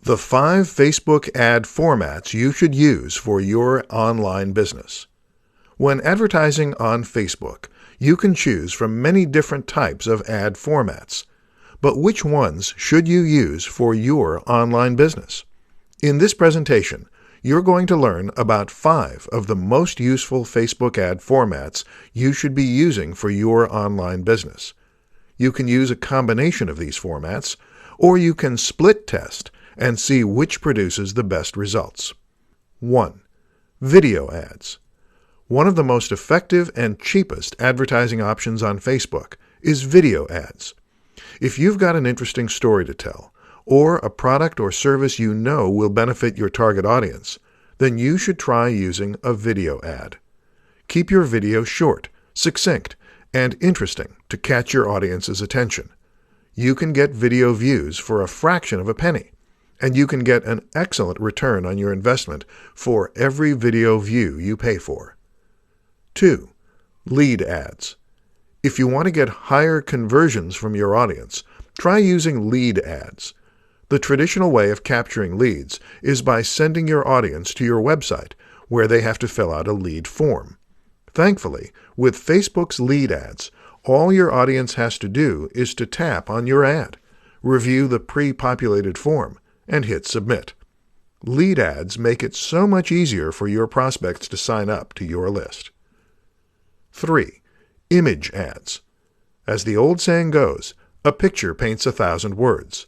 The 5 Facebook ad formats you should use for your online business. When advertising on Facebook, you can choose from many different types of ad formats. But which ones should you use for your online business? In this presentation, you're going to learn about 5 of the most useful Facebook ad formats you should be using for your online business. You can use a combination of these formats, or you can split test and see which produces the best results. 1. Video ads. One of the most effective and cheapest advertising options on Facebook is video ads. If you've got an interesting story to tell, or a product or service you know will benefit your target audience, then you should try using a video ad. Keep your video short, succinct, and interesting to catch your audience's attention. You can get video views for a fraction of a penny, and you can get an excellent return on your investment for every video view you pay for. 2. Lead ads. If you want to get higher conversions from your audience, try using lead ads. The traditional way of capturing leads is by sending your audience to your website, where they have to fill out a lead form. Thankfully, with Facebook's lead ads, all your audience has to do is to tap on your ad, review the pre-populated form, and hit submit. Lead ads make it so much easier for your prospects to sign up to your list. 3. Image ads. As the old saying goes, a picture paints 1,000 words.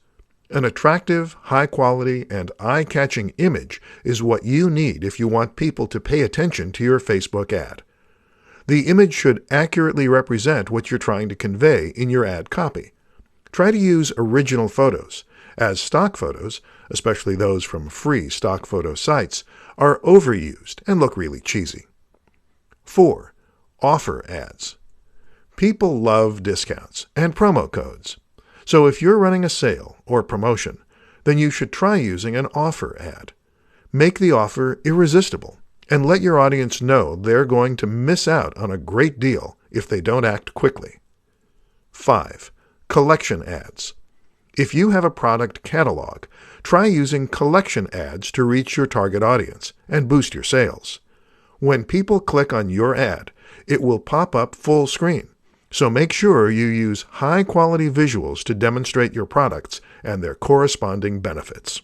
An attractive, high-quality, and eye-catching image is what you need if you want people to pay attention to your Facebook ad. The image should accurately represent what you're trying to convey in your ad copy. Try to use original photos, as stock photos, especially those from free stock photo sites, are overused and look really cheesy. 4. Offer ads. People love discounts and promo codes. So if you're running a sale or promotion, then you should try using an offer ad. Make the offer irresistible and let your audience know they're going to miss out on a great deal if they don't act quickly. 5. Collection ads. If you have a product catalog, try using collection ads to reach your target audience and boost your sales. When people click on your ad, it will pop up full screen, so make sure you use high-quality visuals to demonstrate your products and their corresponding benefits.